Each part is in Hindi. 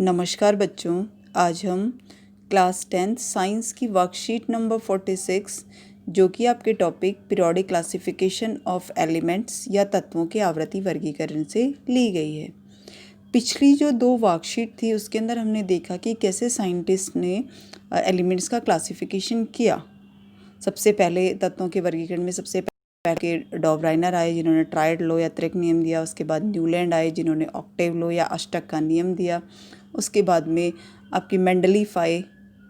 नमस्कार बच्चों, आज हम क्लास 10th साइंस की वर्कशीट नंबर 46 जो कि आपके topic periodic classification of elements या तत्वों के आवर्ती वर्गीकरण से ली गई है। पिछली जो दो वर्कशीट थी उसके अंदर हमने देखा कि कैसे साइंटिस्ट ने एलिमेंट्स का क्लासिफिकेशन किया। सबसे पहले तत्वों के वर्गीकरण में सबसे के डॉबराइनर आए जिन्होंने ट्राइड लो या त्रिक नियम दिया। उसके बाद न्यूलैंड आए जिन्होंने ऑक्टेव लो या अष्टक का नियम दिया। उसके बाद में आपकी मेंडलीफ आए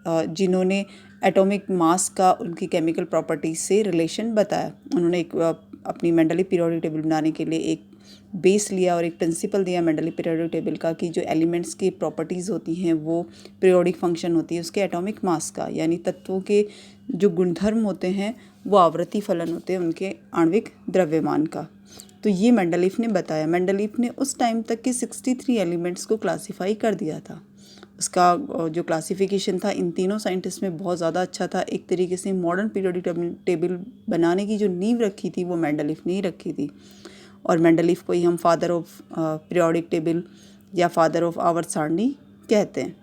जिन्होंने एटॉमिक मास का उनकी केमिकल प्रॉपर्टीज से रिलेशन बताया। उन्होंने एक अपनी मेंडली पीरियोडिक टेबल बनाने के लिए एक बेस लिया और एक प्रिंसिपल दिया मेंडली पीरियोडिक टेबल का कि जो एलिमेंट्स की प्रॉपर्टीज़ होती हैं वो पीरियोडिक फंक्शन होती है उसके एटॉमिक मास का, यानी तत्वों के जो गुणधर्म होते हैं वो आवर्ती फलन होते हैं उनके आणविक द्रव्यमान का। तो ये मेंडलीफ ने बताया। मेंडलीफ ने उस टाइम तक के 63 एलिमेंट्स को क्लासीफाई कर दिया था। उसका जो क्लासिफिकेशन था इन तीनों साइंटिस्ट में बहुत ज़्यादा अच्छा था। एक तरीके से मॉडर्न पीरियोडिक टेबल बनाने की जो नींव रखी थी वो मेंडलीफ ने ही रखी थी। और मेंडलीफ को ही हम फादर ऑफ पीरियोडिक टेबल या फादर ऑफ आवर्त सारणी कहते हैं।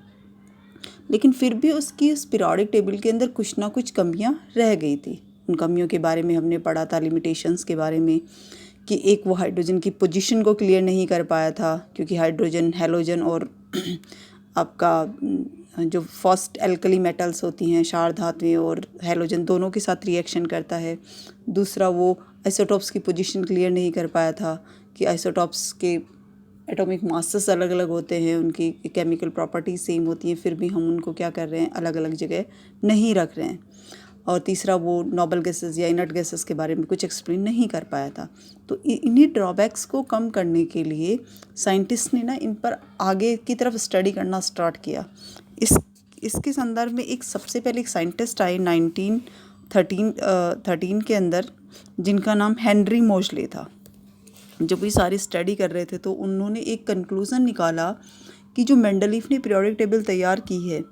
लेकिन फिर भी उसकी उस पीरियोडिक टेबल के अंदर कुछ ना कुछ कमियां रह गई थी। उन कमियों के बारे में हमने पढ़ा था, लिमिटेशंस के बारे में, कि एक वो हाइड्रोजन की पोजीशन को क्लियर नहीं कर पाया था क्योंकि हाइड्रोजन हैलोजन और आपका जो फर्स्ट एल्कली मेटल्स होती हैं क्षार धातुएं और हैलोजन दोनों के साथ रिएक्शन करता है। दूसरा वो आइसोटॉप्स की पोजीशन क्लियर नहीं कर पाया था कि आइसोटॉप्स के एटॉमिक मासेस अलग अलग होते हैं, उनकी केमिकल प्रॉपर्टीज सेम होती हैं, फिर भी हम उनको क्या कर रहे हैं अलग अलग जगह नहीं रख रहे हैं। और तीसरा वो नोबल गैसेस या इनर्ट गैसेस के बारे में कुछ एक्सप्लेन नहीं कर पाया था। तो इन्हीं ड्रॉबैक्स को कम करने के लिए साइंटिस्ट ने ना इन पर आगे की तरफ स्टडी करना स्टार्ट किया। इसके संदर्भ में एक सबसे पहले एक साइंटिस्ट आए 1913 के अंदर जिनका नाम हेनरी मोजले था। जब ये सारी स्टडी कर रहे थे तो उन्होंने एक कंक्लूज़न निकाला कि जो मेंडलीफ ने पीरियोडिक टेबल तैयार की है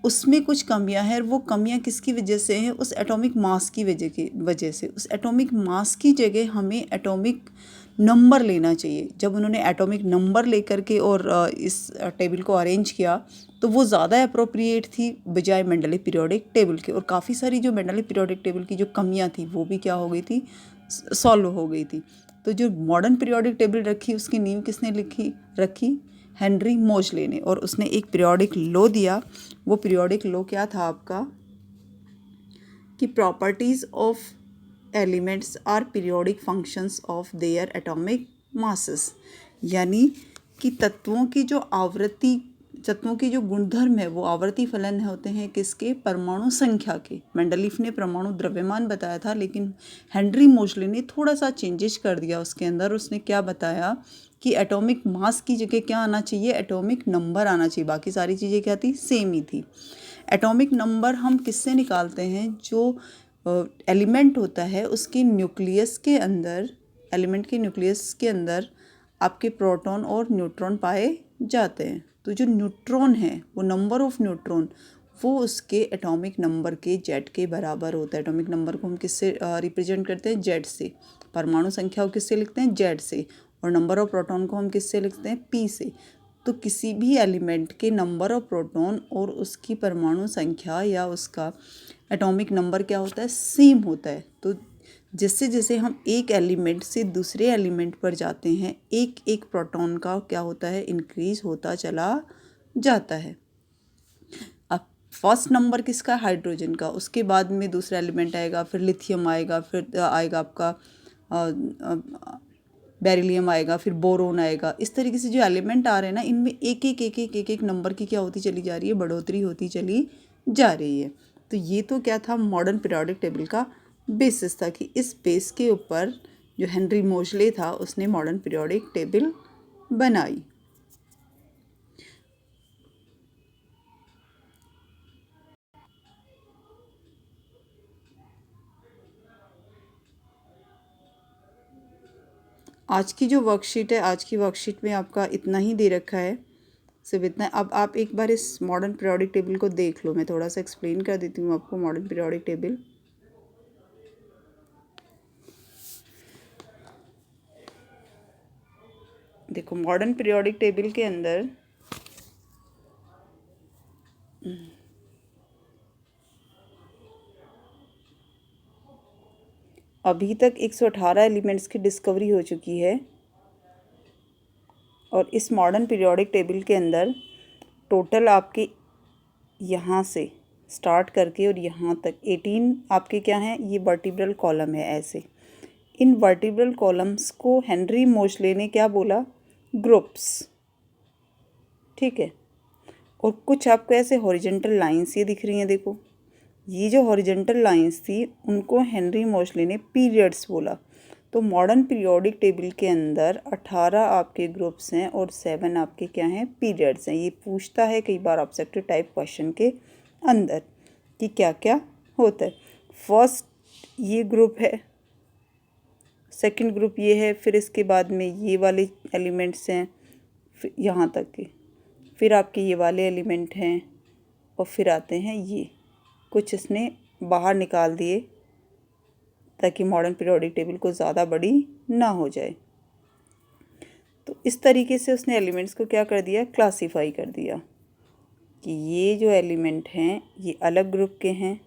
उसमें कुछ कमियां हैं। और वो कमियां किसकी वजह से हैं? उस एटॉमिक मास की वजह से। उस एटॉमिक मास की जगह हमें एटॉमिक नंबर लेना चाहिए। जब उन्होंने एटॉमिक नंबर लेकर के और इस टेबल को अरेंज किया तो वो ज़्यादा अप्रोप्रिएट थी बजाय मेंडली पीरियोडिक टेबल के। और काफ़ी सारी जो मेंडली पीरियोडिक टेबल की जो कमियां थी वो भी क्या हो गई थी, सॉल्व हो गई थी। तो जो मॉडर्न पीरियोडिक टेबल रखी उसकी नींव किसने रखी? हेनरी मोजले ने। और उसने एक पीरियोडिक लॉ दिया। वो पीरियोडिक लॉ क्या था आपका कि properties of elements are periodic functions of their atomic masses, यानी कि तत्वों की जो गुणधर्म है वो आवर्ती फलन होते हैं किसके? परमाणु संख्या के। मेंडलीफ ने परमाणु द्रव्यमान बताया था लेकिन हेनरी मोजले ने थोड़ा सा चेंजेस कर दिया उसके अंदर। उसने क्या बताया कि एटॉमिक मास की जगह क्या आना चाहिए? एटॉमिक नंबर आना चाहिए। बाकी सारी चीज़ें क्या थी? सेम ही थी। एटॉमिक नंबर हम किससे निकालते हैं? जो एलिमेंट होता है उसके न्यूक्लियस के अंदर, एलिमेंट के न्यूक्लियस के अंदर आपके प्रोटॉन और न्यूट्रॉन पाए जाते हैं। तो जो न्यूट्रॉन है वो नंबर ऑफ न्यूट्रॉन वो उसके एटॉमिक नंबर के जेड के बराबर होता है। एटॉमिक नंबर को हम किससे रिप्रेजेंट करते हैं? जेड से। परमाणु संख्या को किससे लिखते हैं? जेड से। और नंबर ऑफ प्रोटॉन को हम किससे लिखते हैं? पी से। तो किसी भी एलिमेंट के नंबर ऑफ प्रोटॉन और उसकी परमाणु संख्या या उसका एटॉमिक नंबर क्या होता है? सेम होता है। तो जैसे जैसे हम एक एलिमेंट से दूसरे एलिमेंट पर जाते हैं एक एक प्रोटॉन का क्या होता है? इंक्रीज होता चला जाता है। अब फर्स्ट नंबर किसका? हाइड्रोजन का। उसके बाद में दूसरा एलिमेंट आएगा, फिर लिथियम आएगा, फिर आएगा आपका बेरिलियम आएगा, फिर बोरोन आएगा। इस तरीके से जो एलिमेंट आ रहे हैं ना इनमें एक एक नंबर की क्या होती चली जा रही है? बढ़ोतरी होती चली जा रही है। तो ये तो क्या था? मॉडर्न पीरियोडिक टेबल का बेसिस था कि इस बेस के ऊपर जो हेनरी मोजले था उसने मॉडर्न पीरियोडिक टेबल बनाई। आज की जो वर्कशीट है, आज की वर्कशीट में आपका इतना ही दे रखा है, सिर्फ इतना। अब आप एक बार इस मॉडर्न पीरियोडिक टेबल को देख लो। मैं थोड़ा सा एक्सप्लेन कर देती हूँ आपको मॉडर्न पीरियोडिक टेबल। देखो मॉडर्न पीरियोडिक टेबल के अंदर अभी तक 118 एलिमेंट्स की डिस्कवरी हो चुकी है और इस मॉडर्न पीरियोडिक टेबल के अंदर टोटल आपके यहाँ से स्टार्ट करके और यहाँ तक 18 आपके क्या हैं, ये वर्टिब्रल कॉलम है। ऐसे इन वर्टिब्रल कॉलम्स को हेनरी मोशले ने क्या बोला, ग्रुप्स। ठीक है, और कुछ आपको ऐसे हॉरिजेंटल लाइंस ये दिख रही हैं, देखो ये जो हॉरिजेंटल लाइंस थी उनको हेनरी मोशले ने पीरियड्स बोला। तो मॉडर्न पीरियोडिक टेबल के अंदर 18 आपके ग्रुप्स हैं और 7 आपके क्या हैं, पीरियड्स हैं। ये पूछता है कई बार ऑब्जेक्टिव टाइप क्वेश्चन के अंदर कि क्या क्या होता है। फर्स्ट ये ग्रुप है, सेकंड ग्रुप ये है, फिर इसके बाद में ये वाले एलिमेंट्स हैं यहाँ तक के, फिर आपके ये वाले एलिमेंट हैं और फिर आते हैं ये कुछ इसने बाहर निकाल दिए ताकि मॉडर्न पीरियोडिक टेबल को ज़्यादा बड़ी ना हो जाए। तो इस तरीके से उसने एलिमेंट्स को क्या कर दिया, क्लासीफाई कर दिया कि ये जो एलिमेंट हैं ये अलग ग्रुप के हैं।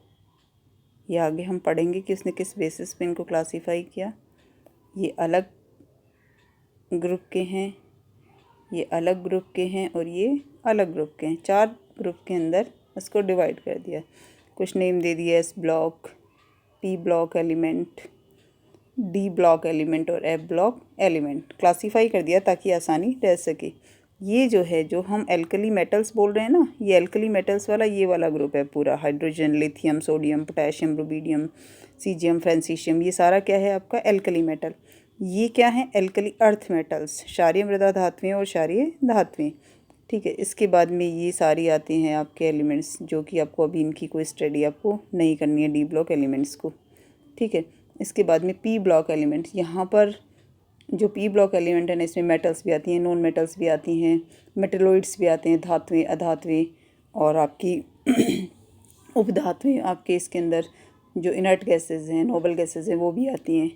ये आगे हम पढ़ेंगे कि उसने किस बेसिस पे इनको क्लासीफाई किया। ये अलग ग्रुप के हैं, ये अलग ग्रुप के हैं और ये अलग ग्रुप के हैं। 4 ग्रुप के अंदर इसको डिवाइड कर दिया। कुछ नेम दे दिया, S block, P block element, D block element और एफ ब्लॉक एलिमेंट क्लासीफाई कर दिया ताकि आसानी रह सके। ये जो है, जो हम एल्कली मेटल्स बोल रहे हैं ना, ये एल्कली मेटल्स वाला ये वाला ग्रुप है पूरा। Hydrogen, lithium, sodium, potassium, rubidium, caesium, francium, ये सारा क्या है आपका एल्कली मेटल। ये क्या है, एल्कली अर्थ मेटल्स, क्षारीय मृदा धातुएं और क्षारीय धातुएं। ठीक है, इसके बाद में ये सारी आती हैं आपके एलिमेंट्स, जो कि आपको अभी इनकी कोई स्टडी आपको नहीं करनी है, डी ब्लॉक एलिमेंट्स को। ठीक है, इसके बाद में पी ब्लॉक एलिमेंट्स। यहाँ पर जो पी ब्लॉक एलिमेंट है ना, इसमें मेटल्स भी आती हैं, नॉन मेटल्स भी आती हैं, मेटेलॉइड्स भी आते हैं, धातुएं, अधातुएं और आपकी उपधातुएं आपके इसके अंदर जो इनर्ट गैसेज हैं, नोबल गैसेज हैं, वो भी आती हैं।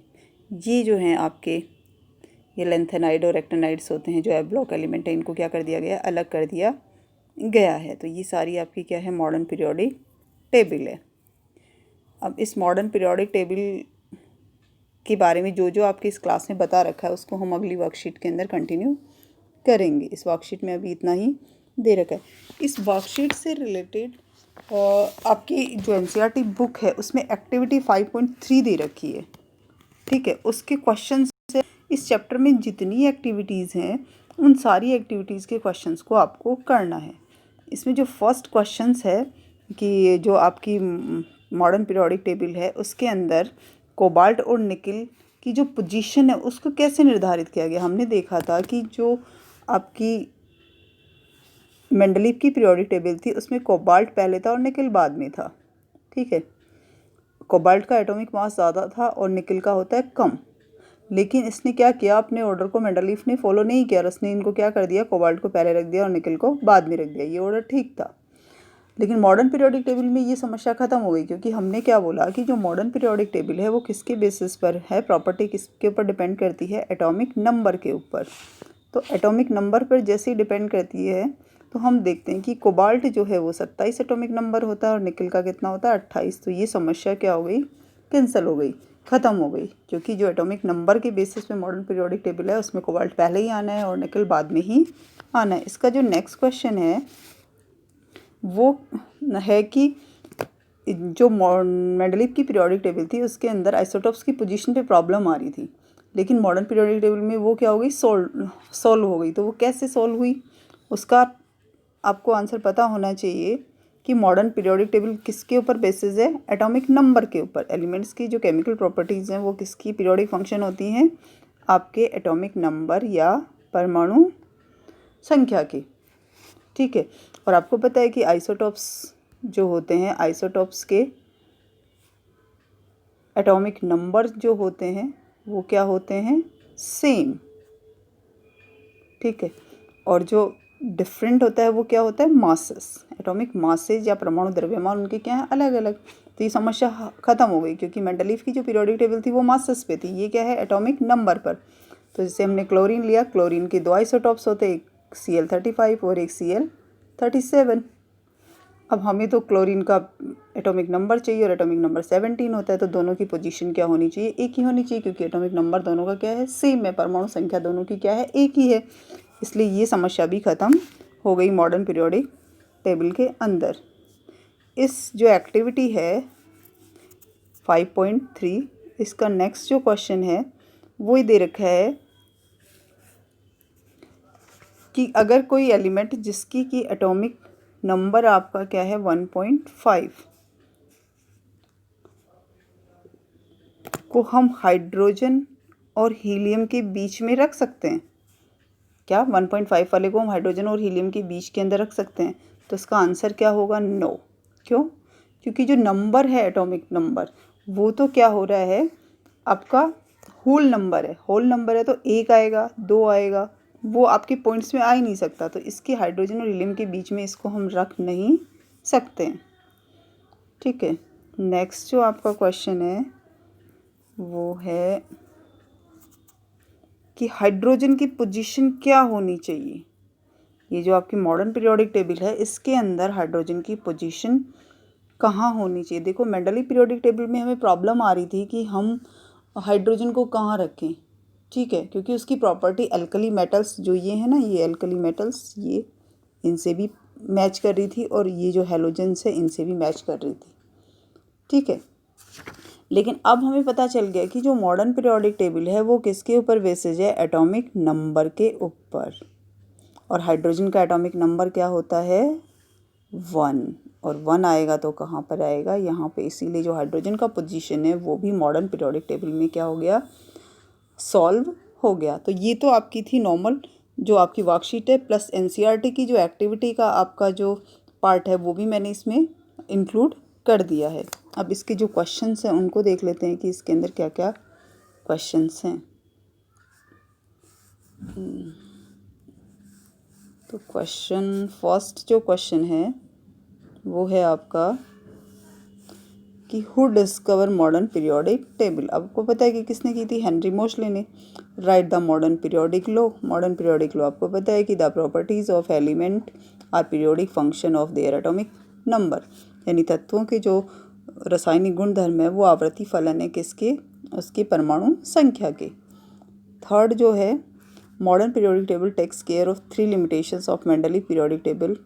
ये जो हैं आपके ये लेंथेनाइड और एक्टिनाइड्स होते हैं, जो एफ ब्लॉक एलिमेंट है, इनको क्या कर दिया गया, अलग कर दिया गया है। तो ये सारी आपकी क्या है, मॉडर्न पीरियोडिक टेबल है। अब इस मॉडर्न पीरियोडिक टेबल के बारे में जो जो आपके इस क्लास में बता रखा है उसको हम अगली वर्कशीट के अंदर कंटिन्यू करेंगे। इस वर्कशीट में अभी इतना ही दे रखा है। इस वर्कशीट से रिलेटेड आपकी जो एनसीईआरटी बुक है उसमें एक्टिविटी 5.3 दे रखी है। ठीक है, उसके क्वेश्चन से इस चैप्टर में जितनी एक्टिविटीज़ हैं उन सारी एक्टिविटीज़ के क्वेश्चंस को आपको करना है। इसमें जो फर्स्ट क्वेश्चंस है कि जो आपकी मॉडर्न पीरियोडिक टेबल है उसके अंदर कोबाल्ट और निकिल की जो पोजीशन है उसको कैसे निर्धारित किया गया। हमने देखा था कि जो आपकी मेंडलीव की पीरियोडिक टेबल थी उसमें कोबाल्ट पहले था और निकिल बाद में था। ठीक है, कोबाल्ट का एटॉमिक मास ज़्यादा था और निकिल का होता है कम, लेकिन इसने क्या किया, अपने ऑर्डर को मेंडलीव ने फॉलो नहीं किया और उसने इनको क्या कर दिया, कोबाल्ट को पहले रख दिया और निकिल को बाद में रख दिया। ये ऑर्डर ठीक था, लेकिन मॉडर्न पीरियोडिक टेबल में ये समस्या ख़त्म हो गई, क्योंकि हमने क्या बोला कि जो मॉडर्न पीरियोडिक टेबल है वो किसके बेसिस पर है, प्रॉपर्टी किसके ऊपर डिपेंड करती है, एटॉमिक नंबर के ऊपर। तो एटॉमिक नंबर पर जैसे ही डिपेंड करती है तो हम देखते हैं कि कोबाल्ट जो है वो 27 एटॉमिक नंबर होता है और निकिल का कितना होता है, 28। तो ये समस्या क्या हो गई, कैंसिल हो गई, ख़त्म हो गई, क्योंकि जो एटॉमिक नंबर के बेसिस पे मॉडर्न पीरियोडिक टेबल है उसमें कोबाल्ट पहले ही आना है और निकिल बाद में ही आना है। इसका जो नेक्स्ट क्वेश्चन है वो है कि जो मेंडलीव की पीरियोडिक टेबल थी उसके अंदर आइसोटोप्स की पोजीशन पे प्रॉब्लम आ रही थी, लेकिन मॉडर्न पीरियोडिक टेबल में वो क्या हो गई, सॉल्व हो गई। तो वो कैसे सॉल्व हुई उसका आपको आंसर पता होना चाहिए कि मॉडर्न पीरियोडिक टेबल किसके ऊपर बेसिस है, एटॉमिक नंबर के ऊपर। एलिमेंट्स की जो केमिकल प्रॉपर्टीज़ हैं वो किसकी पीरियोडिक फंक्शन होती हैं, आपके एटॉमिक नंबर या परमाणु संख्या की। ठीक है, और आपको पता है कि आइसोटोप्स जो होते हैं, आइसोटोप्स के एटॉमिक नंबर जो होते हैं वो क्या होते हैं, सेम। ठीक है, और जो डिफरेंट होता है वो क्या होता है, मासेस, एटॉमिक मासेस या परमाणु द्रव्यमान उनके क्या हैं, अलग अलग। तो ये समस्या ख़त्म हो गई, क्योंकि मेंडलीव की जो पीरियोडिक टेबल थी वो मासेस पे थी, ये क्या है, एटॉमिक नंबर पर। तो जैसे हमने क्लोरीन लिया, क्लोरीन के 2 आइसोटोप्स होते हैं, एक Cl35 और एक Cl37। अब हमें तो क्लोरीन का एटॉमिक नंबर चाहिए और एटॉमिक नंबर 17 होता है, तो दोनों की पोजीशन क्या होनी चाहिए, एक ही होनी चाहिए, क्योंकि एटॉमिक नंबर दोनों का क्या है, सेम है, परमाणु संख्या दोनों की क्या है, एक ही है। इसलिए ये समस्या भी ख़त्म हो गई मॉडर्न पीरियोडिक टेबल के अंदर। इस जो एक्टिविटी है 5.3, इसका नेक्स्ट जो क्वेश्चन है वो ही दे रखा है कि अगर कोई एलिमेंट जिसकी की एटॉमिक नंबर आपका क्या है 1.5 को हम हाइड्रोजन और हीलियम के बीच में रख सकते हैं क्या, 1.5 वाले को हम हाइड्रोजन और हीलियम के बीच के अंदर रख सकते हैं, तो इसका आंसर क्या होगा, नो। क्यों, क्योंकि जो नंबर है एटॉमिक नंबर वो तो क्या हो रहा है आपका होल नंबर है, होल नंबर है तो एक आएगा, दो आएगा, वो आपके पॉइंट्स में आ ही नहीं सकता, तो इसके हाइड्रोजन और हीलियम के बीच में इसको हम रख नहीं सकते हैं। ठीक है, नेक्स्ट जो आपका क्वेश्चन है वो है कि हाइड्रोजन की पोजीशन क्या होनी चाहिए। ये जो आपकी मॉडर्न पीरियोडिक टेबल है इसके अंदर हाइड्रोजन की पोजीशन कहाँ होनी चाहिए। देखो मेंडली पीरियोडिक टेबल में हमें प्रॉब्लम आ रही थी कि हम हाइड्रोजन को कहाँ रखें, ठीक है, क्योंकि उसकी प्रॉपर्टी एल्कली मेटल्स जो ये है ना, ये एल्कली मेटल्स ये इनसे भी मैच कर रही थी और ये जो हेलोजन्स है इनसे भी मैच कर रही थी, ठीक है। लेकिन अब हमें पता चल गया कि जो मॉडर्न पीरियोडिक टेबल है वो किसके ऊपर बेसिस है, एटॉमिक नंबर के ऊपर, और हाइड्रोजन का एटॉमिक नंबर क्या होता है 1, और 1 आएगा तो कहाँ पर आएगा, यहाँ पे, इसीलिए जो हाइड्रोजन का पोजीशन है वो भी मॉडर्न पीरियोडिक टेबल में क्या हो गया, सॉल्व हो गया। तो ये तो आपकी थी नॉर्मल जो आपकी वर्कशीट है, प्लस एनसीईआरटी की जो एक्टिविटी का आपका जो पार्ट है वो भी मैंने इसमें इंक्लूड कर दिया है। अब इसके जो क्वेश्चंस हैं उनको देख लेते हैं कि इसके अंदर क्या क्या क्वेश्चंस हैं। तो क्वेश्चन फर्स्ट जो क्वेश्चन है वो है आपका कि who discover modern periodic table. आपको पता है कि किसने की थी, हेनरी मोशले ने। Right the modern periodic law. Modern periodic law आपको पता है कि the properties of element are periodic function of their atomic number, यानी तत्वों के जो रासायनिक गुणधर्म है वो आवर्ती फलन है किसके, उसकी परमाणु संख्या के। थर्ड जो है modern periodic table takes care of 3 limitations of Mendeleev periodic table,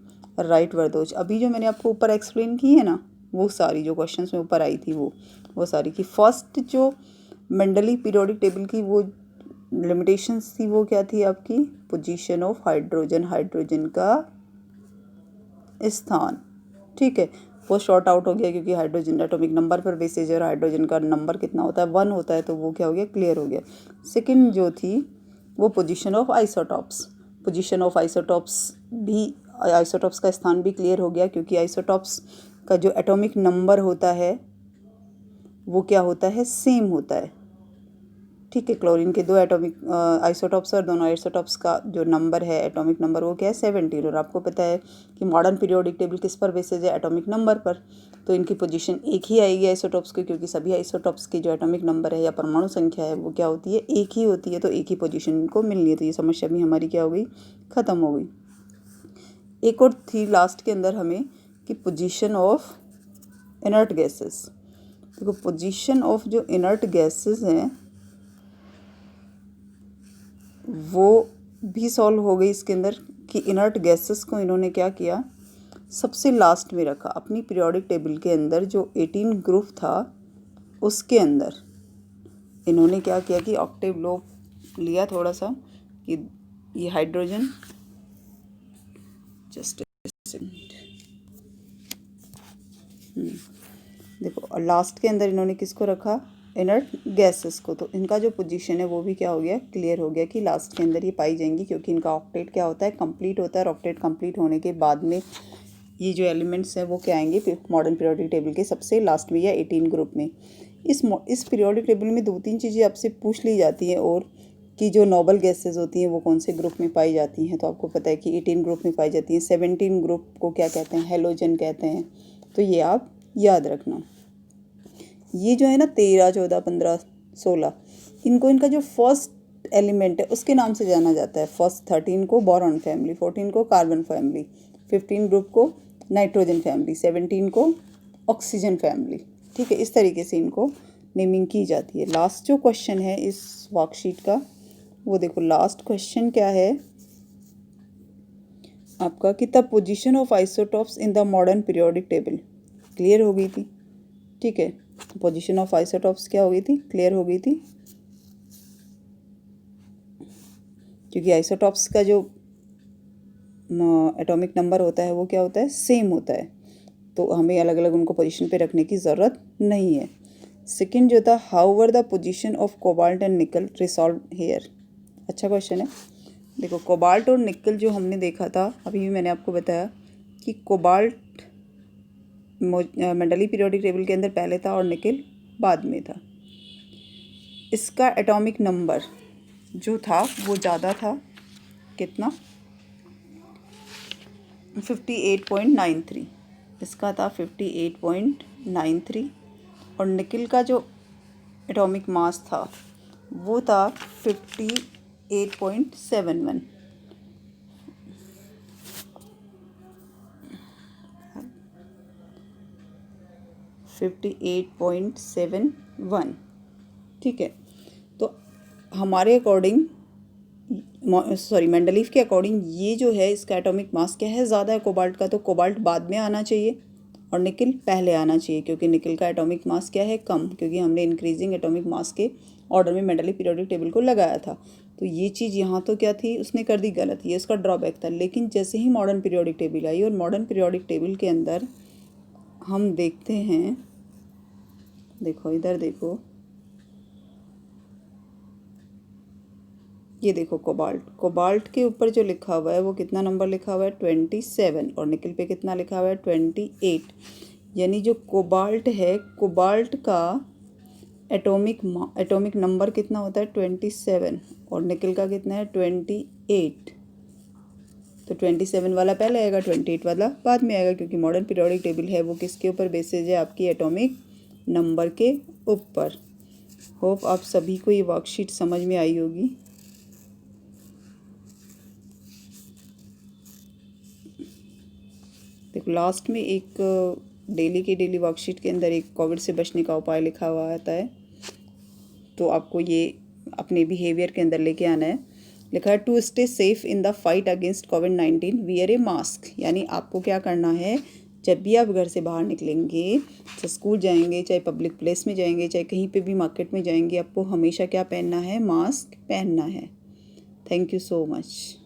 right वर्दोज। अभी जो मैंने आपको ऊपर एक्सप्लेन की है ना वो सारी जो क्वेश्चंस में ऊपर आई थी वो सारी की फर्स्ट जो मेंडली पीरियोडिक टेबल की वो लिमिटेशंस थी वो क्या थी आपकी, पोजीशन ऑफ हाइड्रोजन, हाइड्रोजन का स्थान, ठीक है, वो शॉर्ट आउट हो गया क्योंकि हाइड्रोजन एटॉमिक नंबर पर बेसिस है और हाइड्रोजन का नंबर कितना होता है 1 होता है, तो वो क्या हो गया, क्लियर हो गया। सेकंड जो थी वो position of isotopes, position of isotopes भी, आइसोटॉप्स का स्थान भी क्लियर हो गया क्योंकि आइसोटॉप्स का जो एटॉमिक नंबर होता है वो क्या होता है, सेम होता है, ठीक है। क्लोरीन के 2 एटॉमिक आइसोटॉप्स और दोनों आइसोटॉप्स का जो नंबर है एटॉमिक नंबर वो क्या है 17, और आपको पता है कि मॉडर्न पीरियोडिक टेबल किस पर बेसिस है, एटॉमिक नंबर पर, तो इनकी पोजीशन एक ही आएगी आइसोटॉप्स की, क्योंकि सभी आइसोटॉप्स की जो एटॉमिक नंबर है या परमाणु संख्या है वो क्या होती है, एक ही होती है, तो एक ही पोजीशन इनको मिलनी है। तो ये समस्या भी हमारी क्या हो गई, ख़त्म हो गई। एक और थी लास्ट के अंदर हमें कि पोजीशन ऑफ इनर्ट गैसेस। देखो पोजीशन ऑफ जो इनर्ट गैसेस हैं वो भी सॉल्व हो गई इसके अंदर कि इनर्ट गैसेस को इन्होंने क्या किया, सबसे लास्ट में रखा अपनी पीरियोडिक टेबल के अंदर। जो 18 ग्रुप था उसके अंदर इन्होंने क्या किया कि ऑक्टेव लो लिया थोड़ा सा कि ये हाइड्रोजन, जस्ट देखो, और लास्ट के अंदर इन्होंने किसको रखा, इनर्ट गैसेस को। तो इनका जो पोजीशन है वो भी क्या हो गया, क्लियर हो गया कि लास्ट के अंदर ये पाई जाएंगी, क्योंकि इनका ऑक्टेट क्या होता है, कंप्लीट होता है। और ऑक्टेट कंप्लीट होने के बाद में ये जो एलिमेंट्स हैं वो क्या आएंगे मॉडर्न पीरियोडिक टेबल के सबसे लास्ट में या 18 ग्रुप में। इस पीरियोडिक टेबल में 2-3 चीज़ें आपसे पूछ ली जाती हैं, और कि जो नोबल गैसेज होती हैं वो कौन से ग्रुप में पाई जाती हैं। तो आपको पता है कि 18 ग्रुप में पाई जाती हैं। 17 ग्रुप को क्या कहते हैं, हेलोजन कहते हैं। तो ये आप याद रखना। ये जो है ना 13, 14, 15, 16, इनको इनका जो फर्स्ट एलिमेंट है उसके नाम से जाना जाता है। फर्स्ट 13 को बोरॉन फैमिली, 14 को कार्बन फैमिली, 15 ग्रुप को नाइट्रोजन फैमिली, 17 को ऑक्सीजन फैमिली। ठीक है, इस तरीके से इनको नेमिंग की जाती है। लास्ट जो क्वेश्चन है इस वर्कशीट का वो देखो, लास्ट क्वेश्चन क्या है आपका कि the position of isotopes in the modern periodic table. Clear हो गई थी। ठीक है, पोजीशन ऑफ आइसोटॉप्स क्या हो गई थी, क्लियर हो गई थी, क्योंकि आइसोटॉप्स का जो एटॉमिक नंबर होता है वो क्या होता है, सेम होता है, तो हमें अलग अलग उनको पोजीशन पे रखने की ज़रूरत नहीं है। सेकंड जो था, how were the position of cobalt and nickel resolve here. अच्छा क्वेश्चन है। देखो, कोबाल्ट और निकल जो हमने देखा था, अभी भी मैंने आपको बताया कि कोबाल्ट मेंडली पीरियोडिक टेबल के अंदर पहले था और निकल बाद में था। इसका एटॉमिक नंबर जो था वो ज़्यादा था, कितना, 58.93। इसका था 58.93 और निकल का जो एटॉमिक मास था वो था 58.71। ठीक है, तो हमारे अकॉर्डिंग, सॉरी मेंडलीफ के अकॉर्डिंग ये जो है इसका एटॉमिक मास क्या है, ज़्यादा है कोबाल्ट का, तो कोबाल्ट बाद में आना चाहिए और निकल पहले आना चाहिए, क्योंकि निकल का एटॉमिक मास क्या है, कम, क्योंकि हमने इंक्रीजिंग एटॉमिक मास के ऑर्डर में मेंडली पीरियोडिक टेबल को लगाया था। तो ये चीज़ यहाँ तो क्या थी, उसने कर दी गलत, ये उसका ड्रॉबैक था। लेकिन जैसे ही मॉडर्न पीरियोडिक टेबल आई और मॉडर्न पीरियोडिक टेबल के अंदर हम देखते हैं, देखो इधर देखो, ये देखो कोबाल्ट के ऊपर जो लिखा हुआ है वो कितना नंबर लिखा हुआ है, 27, और निकल पे कितना लिखा हुआ है, 28। यानी जो कोबाल्ट है, कोबाल्ट का एटॉमिक नंबर कितना होता है, 27, और निकल का कितना है, 28। तो 27 वाला पहले आएगा, 28 वाला बाद में आएगा, क्योंकि मॉडर्न पीरियोडिक टेबल है वो किसके ऊपर बेसिस है, आपकी एटॉमिक नंबर के ऊपर। होप आप सभी को ये वर्कशीट समझ में आई होगी। देखो, लास्ट में एक डेली वर्कशीट के अंदर एक कोविड से बचने का उपाय लिखा हुआ आता है, तो आपको ये अपने बिहेवियर के अंदर लेके आना है। लिखा है, to stay safe in the fight against कोविड-19 वियर ए मास्क। यानी आपको क्या करना है, जब भी आप घर से बाहर निकलेंगे, चाहे स्कूल जाएंगे, चाहे पब्लिक प्लेस में जाएंगे, चाहे कहीं पे भी मार्केट में जाएंगे, आपको हमेशा क्या पहनना है, मास्क पहनना है। Thank you so much.